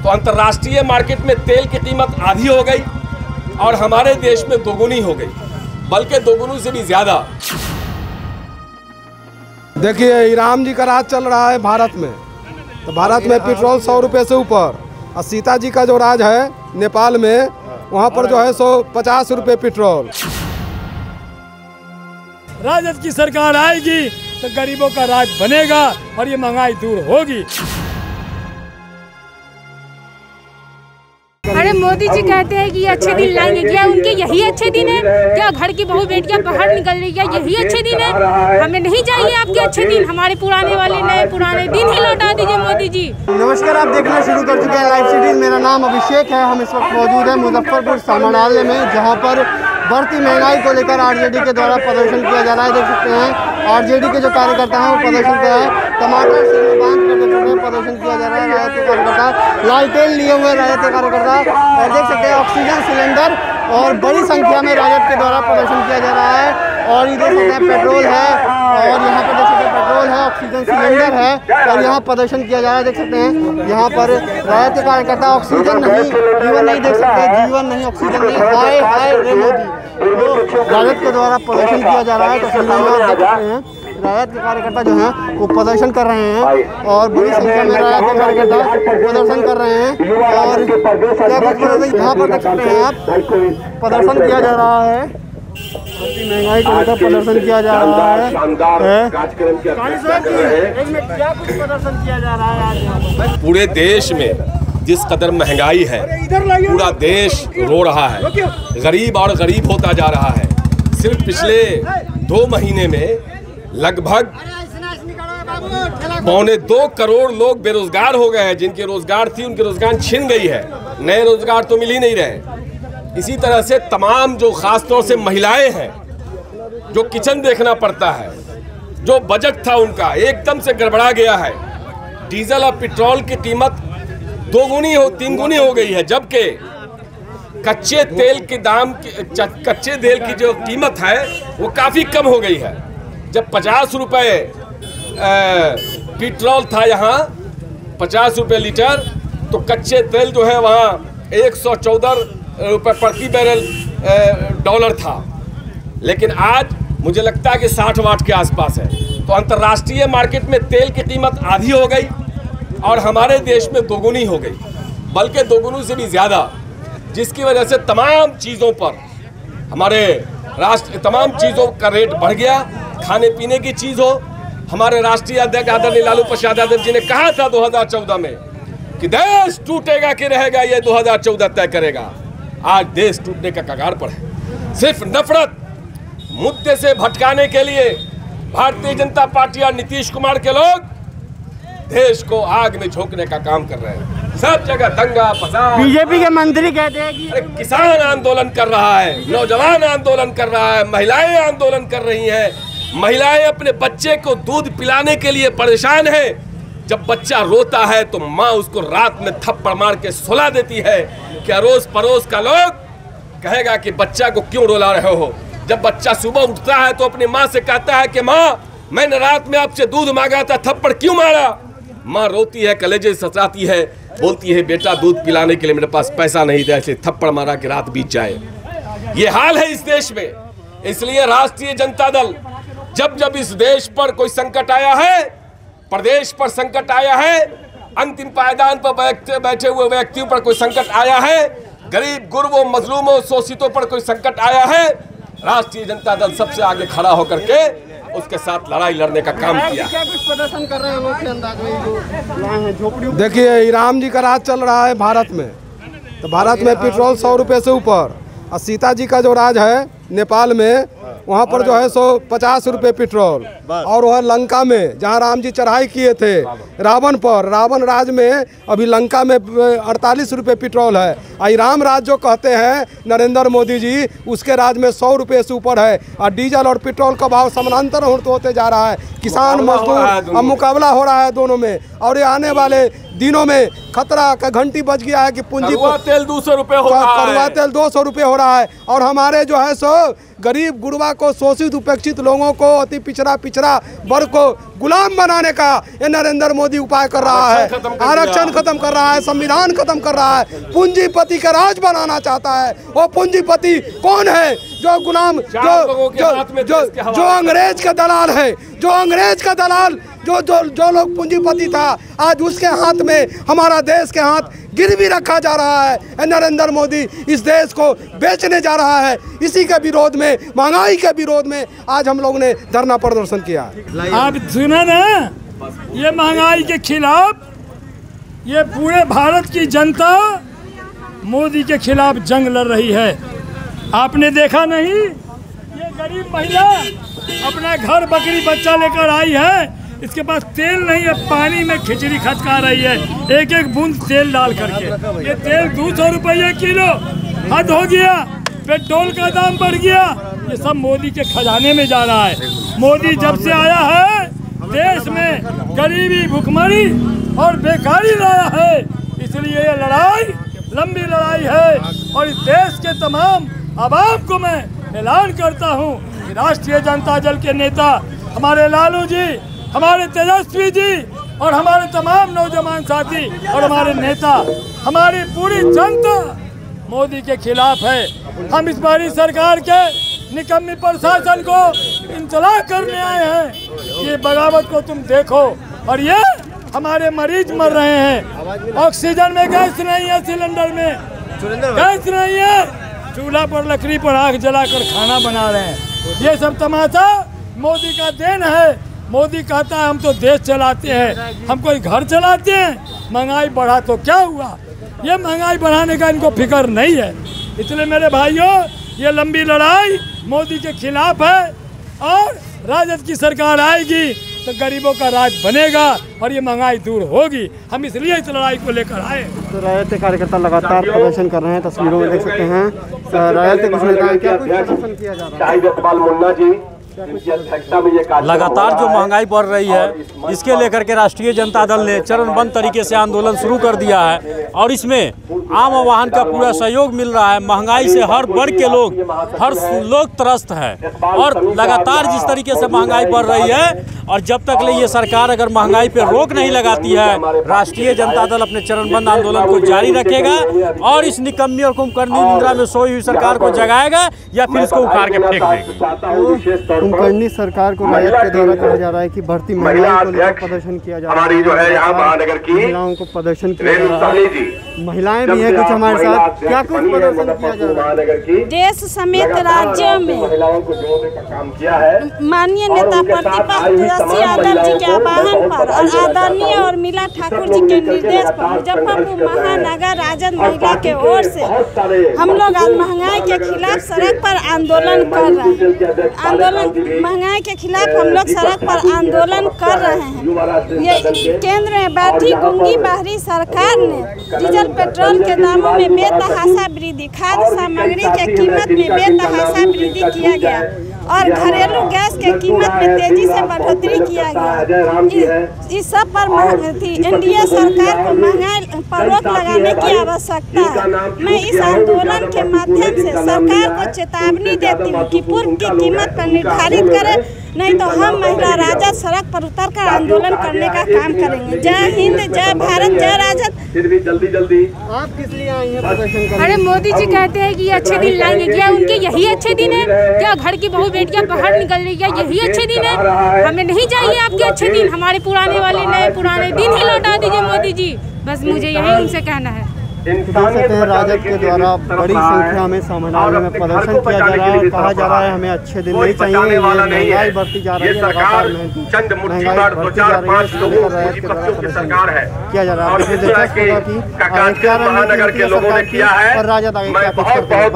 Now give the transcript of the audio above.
तो अंतर्राष्ट्रीय मार्केट में तेल की कीमत आधी हो गई और हमारे देश में दोगुनी हो गई, बल्कि दोगुनी से भी ज्यादा। देखिए, ईरान जी का राज चल रहा है भारत में, तो भारत में पेट्रोल 100 रुपये से ऊपर, और सीता जी का जो राज है नेपाल में, वहाँ पर जो है 150 रुपये पेट्रोल। राजद की सरकार आएगी तो गरीबों का राज बनेगा और ये महंगाई दूर होगी। अरे मोदी जी कहते हैं कि ये अच्छे दिन लाएंगे, क्या उनके यही अच्छे दिन है? क्या घर की बहू बेटियां बाहर निकल रही है, यही अच्छे दिन है? हमें नहीं चाहिए आपके अच्छे दिन, हमारे पुराने वाले नए पुराने दिन ही लौटा दीजिए मोदी जी। नमस्कार, आप देखना शुरू कर चुके हैं लाइव सिटी। मेरा नाम अभिषेक है। हम इस वक्त मौजूद हैं मुजफ्फरपुर समाहरणालय में, जहां पर बढ़ती महंगाई को लेकर आरजेडी के द्वारा प्रदर्शन किया जा रहा है। देख सकते हैं आरजेडी के जो कार्यकर्ता हैं वो प्रदर्शन कर रहे हैं। टमाटर सिर में बांध कर प्रदर्शन किया जा रहा है। राजद के कार्यकर्ता लालटेन लिए हुए राजद के कार्यकर्ता, और देख सकते हैं ऑक्सीजन सिलेंडर और बड़ी संख्या में राजद के द्वारा प्रदर्शन किया जा रहा है। और ये देख सकते हैं पेट्रोल है, और यहाँ पर देख सकते हैं पेट्रोल है, ऑक्सीजन सिलेंडर है, और यहाँ प्रदर्शन किया जा रहा है। देख सकते हैं यहाँ पर राजद के कार्यकर्ता ऑक्सीजन नहीं, जीवन नहीं, देख सकते हैं जीवन नहीं, ऑक्सीजन नहीं, हाय हाय रे मोदी, तो राजद के द्वारा प्रदर्शन किया जा रहा है। तो तस्वीर में आप देख सकते हैं राजद के कार्यकर्ता जो हैं वो प्रदर्शन कर रहे हैं, और बड़ी संख्या में राजद के कार्यकर्ता प्रदर्शन कर रहे हैं। और यहाँ पर देख सकते हैं आप प्रदर्शन किया जा रहा है, महंगाई को लेकर प्रदर्शन किया जा रहा है। क्या कुछ प्रदर्शन किया जा रहा है आज यहाँ पर? पूरे देश में जिस कदर महंगाई है, पूरा देश रो रहा है, गरीब और गरीब होता जा रहा है। सिर्फ पिछले 2 महीने में लगभग 1.25 करोड़ लोग बेरोजगार हो गए हैं। जिनके रोजगार थी उनके रोजगार छिन गई है, नए रोजगार तो मिल ही नहीं रहे। इसी तरह से तमाम जो खास तौर से महिलाएं हैं, जो किचन देखना पड़ता है, जो बजट था उनका एकदम से गड़बड़ा गया है। डीजल और पेट्रोल की कीमत 2 गुनी 3 गुनी हो गई है, जबकि कच्चे तेल के दाम, कच्चे तेल की जो कीमत है वो काफ़ी कम हो गई है। जब 50 रुपये पेट्रोल था यहाँ 50 रुपये लीटर, तो कच्चे तेल जो है वहाँ 114 रुपये प्रति बैरल डॉलर था। लेकिन आज मुझे लगता है कि 60 वाट के आसपास है। तो अंतर्राष्ट्रीय मार्केट में तेल की कीमत आधी हो गई और हमारे देश में दोगुनी हो गई, बल्कि दोगुनी से भी ज़्यादा, जिसकी वजह से तमाम चीज़ों पर हमारे तमाम चीज़ों का रेट बढ़ गया। खाने पीने की चीज़ हो, हमारे राष्ट्रीय अध्यक्ष आदरणीय लालू प्रसाद यादव जी ने कहा था 2014 में कि देश टूटेगा कि रहेगा, ये 2014 तय करेगा। आज देश टूटने का कगार पर है। सिर्फ नफरत मुद्दे से भटकाने के लिए भारतीय जनता पार्टी और नीतीश कुमार के लोग देश को आग में झोंकने का काम कर रहे हैं। सब जगह दंगा फसाद। बीजेपी के मंत्री कहते हैं कि किसान आंदोलन कर रहा है, नौजवान आंदोलन कर रहा है, महिलाएं आंदोलन कर रही हैं। महिलाएं अपने बच्चे को दूध पिलाने के लिए परेशान है। जब बच्चा रोता है तो माँ उसको रात में थप्पड़ मार के सुला देती है। कि अड़ोस पड़ोस का लोग कहेगा कि बच्चा को क्यों रुला रहे हो। जब बच्चा सुबह उठता है तो अपनी माँ से कहता है कि माँ, मैंने रात में आपसे दूध मांगा था, थप्पड़ क्यों मारा? माँ रोती है, कलेजे सताती है, बोलती है बेटा दूध पिलाने के लिए मेरे पास पैसा नहीं था, इसलिए थप्पड़ मारा कि रात बीत जाए। ये हाल है इस देश में। इसलिए राष्ट्रीय जनता दल जब इस देश पर कोई संकट आया है, प्रदेश पर संकट आया है, अंतिम पायदान पर बैठे हुए व्यक्तियों पर कोई संकट आया है, गरीब गुरबों मजलूमों शोषितों पर कोई संकट आया है, राष्ट्रीय जनता दल सबसे आगे खड़ा होकर के उसके साथ लड़ाई लड़ने का काम किया। क्या कुछ प्रदर्शन कर रहे हैं लोग के अंदाज में झोपड़ी? देखिए, ईरान जी का राज चल रहा है भारत में, तो भारत में पेट्रोल 100 रुपये से ऊपर, और सीता जी का जो राज है नेपाल में, वहाँ पर जो है 150 रुपये पेट्रोल। और वह लंका में जहाँ राम जी चढ़ाई किए थे रावण पर, रावण राज में अभी लंका में 48 रुपये पेट्रोल है। और राम राज जो कहते हैं नरेंद्र मोदी जी, उसके राज में 100 रुपये से ऊपर है। और डीजल और पेट्रोल का भाव समानांतर होते जा रहा है। किसान मजदूर अब मुकाबला हो रहा है दोनों में। और ये आने वाले दिनों में खतरा का घंटी बज गया है कि पूंजी तेल 200 रुपये हो रहा है, कड़वा तेल 200 रुपये हो रहा है। और हमारे जो है सो गरीब गुरबा युवा को, शोषित उपेक्षित लोगों को, अति पिछड़ा वर्ग को गुलाम बनाने का ये नरेंद्र मोदी उपाय कर रहा है। आरक्षण खत्म कर रहा है, संविधान खत्म कर रहा है, पूंजीपति का राज बनाना चाहता है। वो पूंजीपति कौन है? जो गुलाम, जो अंग्रेज का दलाल है, जो अंग्रेज का दलाल, जो लोग पूंजीपति था, आज उसके हाथ में हमारा देश के हाथ गिरवी रखा जा रहा है। नरेंद्र मोदी इस देश को बेचने जा रहा है। इसी के विरोध में, महंगाई के विरोध में आज हम लोग ने धरना प्रदर्शन किया। आप सुना ना, ये महंगाई के खिलाफ ये पूरे भारत की जनता मोदी के खिलाफ जंग लड़ रही है। आपने देखा नहीं, ये गरीब महिला अपना घर बकरी बच्चा लेकर आई है, इसके पास तेल नहीं है, पानी में खिचड़ी खचका रही है, एक एक बूंद तेल डाल करके। ये तेल 200 रुपये किलो, हद हो गया। पेट्रोल का दाम बढ़ गया। ये सब मोदी के खजाने में जा रहा है। मोदी जब से आया है देश में गरीबी, भुखमरी और बेकारी लाया है। इसलिए ये लड़ाई लंबी लड़ाई है और इस देश के तमाम आवाम को मैं ऐलान करता हूँ कि राष्ट्रीय जनता दल के नेता हमारे लालू जी, हमारे तेजस्वी जी और हमारे तमाम नौजवान साथी और हमारे नेता, हमारी पूरी जनता मोदी के खिलाफ है। हम इस बारी सरकार के निकम्मी प्रशासन को इंतला करने आए हैं। ये बगावत को तुम देखो, और ये हमारे मरीज मर रहे हैं। ऑक्सीजन में गैस नहीं है, सिलेंडर में गैस नहीं है, चूल्हा पर लकड़ी पर आग जलाकर खाना बना रहे हैं। ये सब तमाशा मोदी का देन है। मोदी कहता है हम तो देश चलाते हैं, हम कोई घर चलाते हैं। महंगाई बढ़ा तो क्या हुआ? ये महंगाई बढ़ाने का इनको फिक्र नहीं है। इसलिए मेरे भाइयों, ये लंबी लड़ाई मोदी के खिलाफ है और राजद की सरकार आएगी तो गरीबों का राज बनेगा और ये महंगाई दूर होगी। हम इसलिए इस लड़ाई को लेकर आए। तो राजद के कार्यकर्ता लगातार प्रदर्शन कर रहे हैं, तस्वीरों में देख सकते हैं। राजद के कुछ नेता क्या कुछ प्रदर्शन किया जा रहा है? लगातार जो महंगाई बढ़ रही है, इसके लेकर के राष्ट्रीय जनता दल ने चरणबद्ध तरीके से आंदोलन शुरू कर दिया है और इसमें आम आवाम का पूरा सहयोग मिल रहा है। महंगाई से हर वर्ग के लोग, हर लोग त्रस्त है और लगातार जिस तरीके से महंगाई बढ़ रही है, और जब तक ये सरकार अगर महंगाई पर रोक नहीं लगाती है, राष्ट्रीय जनता दल अपने चरणबद्ध आंदोलन को जारी रखेगा और इस निकम्मी और कुंभकर्णी निद्रा में सोई हुई सरकार को जगाएगा या फिर इसको उखाड़ के फेंक देगा। कुंभकर्णी सरकार को राजद के द्वारा कहा जा रहा है कि बढ़ती महंगाई को लेकर प्रदर्शन किया जा रहा है। जो है यहाँ महानगर की महिलाओं को प्रदर्शन किया जा रहा है। महिलाएं भी है कुछ हमारे साथ, क्या कुछ प्रदर्शन किया जा रहा है? देश समेत राज्यों में माननीय नेता प्रतिपक्ष तेजस्वी यादव जी के आह्वान पर और आदरणीय और मीला ठाकुर जी के निर्देश पर मुजफ्फरपुर महानगर राजद महिला के ओर से हम लोग आज महंगाई के खिलाफ सड़क पर आंदोलन कर रहे हैं। महंगाई के खिलाफ हम लोग सड़क पर आंदोलन कर रहे हैं। ये केंद्र में बैठी गूंगी बाहरी सरकार ने डीजल पेट्रोल के दामों में बेतहाशा वृद्धि, खाद्य सामग्री के कीमत में बेतहाशा वृद्धि किया गया और घरेलू गैस के कीमत में तेजी से बढ़ोतरी किया गया। इस सब पर एनडीए सरकार को महंगाई पर रोक लगाने की आवश्यकता है। मैं इस आंदोलन के माध्यम से सरकार को चेतावनी देती हूँ कि पूर्व की कीमत पर निर्धारित करे, नहीं तो हम महिला राजद सड़क पर उतरकर आंदोलन करने का काम करेंगे। जय हिंद, जय भारत, जय राजद। जल्दी आप किस लिए आई हैं प्रदर्शन करने? अरे मोदी जी कहते हैं कि ये अच्छे दिन लाएंगे, क्या उनके यही अच्छे दिन है? क्या घर की बहू बेटियां बाहर निकल रही है, यही अच्छे दिन है? हमें नहीं चाहिए आपके अच्छे दिन, हमारे पुराने वाले नए पुराने दिन ही लौटा दीजिए मोदी जी। बस मुझे यही उनसे कहना है। देख सकते हैं राजद के द्वारा बड़ी संख्या में समन्वय में प्रदर्शन किया जा रहा है। कहा जा रहा है हमें अच्छे दिन नहीं चाहिए, ये महंगाई बढ़ती जा रही है, लगातार महंगाई बढ़ती जा रही है, राजद के द्वारा प्रदर्शन किया जा रहा है। आपको दिलचस्प होगा कि क्या रणनीति सरकार की और राजद आगे क्या कुछ करते हैं।